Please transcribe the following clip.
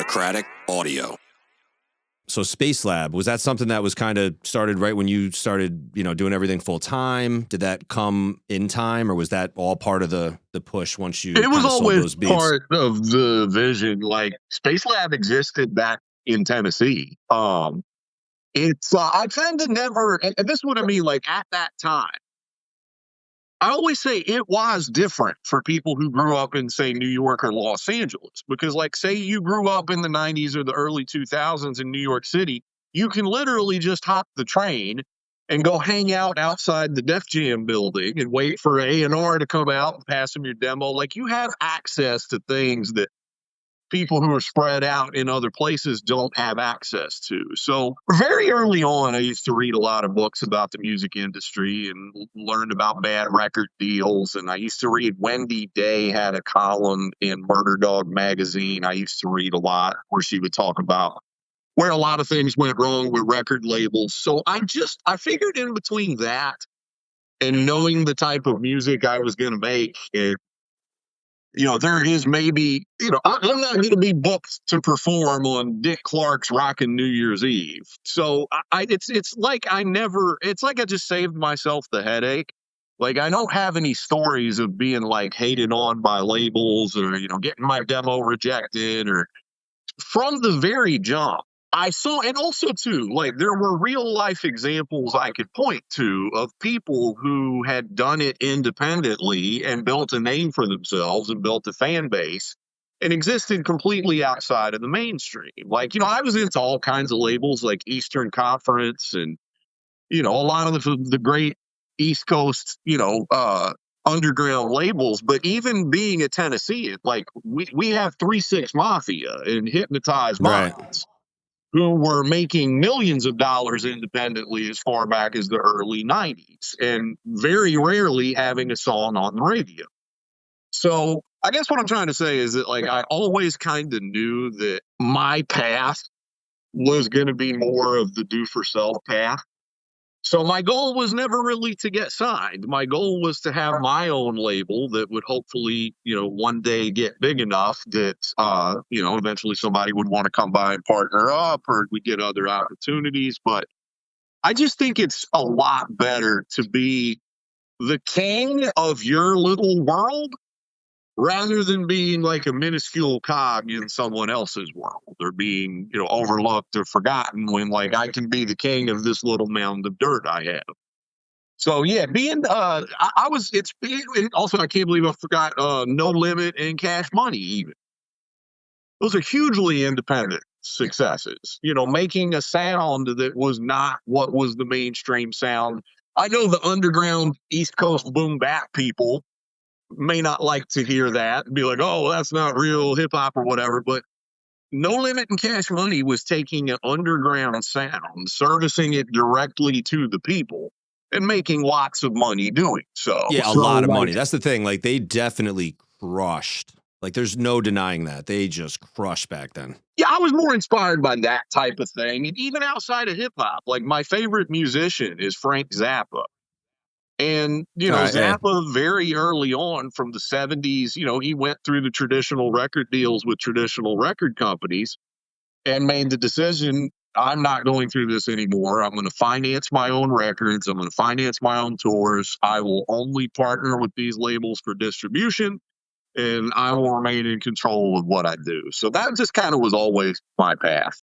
Audicratic audio. So Space Lab, was that something that was kind of started right when you started, doing everything full time? Did that come in time, or was that all part of the push once you It was sold always those beats? part of the vision. Like Space Lab existed back in Tennessee. It's I tend to never, and this is what I mean. Like at that time, I always say it was different for people who grew up in, say, New York or Los Angeles, because, like, say you grew up in the 90s or the early 2000s in New York City, you can literally just hop the train and go hang out outside the Def Jam building and wait for A&R to come out and pass them your demo. Like, you have access to things that people who are spread out in other places don't have access to. So very early on, I used to read a lot of books about the music industry and learned about bad record deals. And I used to read, Wendy Day had a column in Murder Dog magazine I used to read a lot, where she would talk about where a lot of things went wrong with record labels. So I figured in between that and knowing the type of music I was going to make, there is maybe, I'm not going to be booked to perform on Dick Clark's Rockin' New Year's Eve. So it's like I just saved myself the headache. Like, I don't have any stories of being like hated on by labels or, getting my demo rejected, or from the very jump. I saw, and also too, like, there were real life examples I could point to of people who had done it independently and built a name for themselves and built a fan base and existed completely outside of the mainstream. Like, I was into all kinds of labels like Eastern Conference and, a lot of the great East Coast, underground labels. But even being a Tennessean, like, we have 3-6 Mafia and Hypnotized Right. Minds, who were making millions of dollars independently as far back as the early 90s and very rarely having a song on the radio. So I guess what I'm trying to say is that, like, I always kind of knew that my path was going to be more of the do-for-self path. So my goal was never really to get signed. My goal was to have my own label that would hopefully, one day get big enough that, eventually somebody would want to come by and partner up, or we get other opportunities. But I just think it's a lot better to be the king of your little world rather than being like a minuscule cog in someone else's world, or being, overlooked or forgotten, when, like, I can be the king of this little mound of dirt I have. So yeah, also, I can't believe I forgot No Limit and Cash Money even. Those are hugely independent successes, making a sound that was not what was the mainstream sound. I know the underground East Coast boom bap people may not like to hear that and be like, oh, that's not real hip hop or whatever. But No Limit and Cash Money was taking an underground sound, servicing it directly to the people, and making lots of money doing so. Yeah, a lot of money. That's the thing. Like, they definitely crushed. Like, there's no denying that. They just crushed back then. Yeah, I was more inspired by that type of thing. And even outside of hip hop, like, my favorite musician is Frank Zappa. And, Zappa, very early on from the 70s, he went through the traditional record deals with traditional record companies and made the decision, I'm not going through this anymore. I'm going to finance my own records. I'm going to finance my own tours. I will only partner with these labels for distribution, and I will remain in control of what I do. So that just kind of was always my path.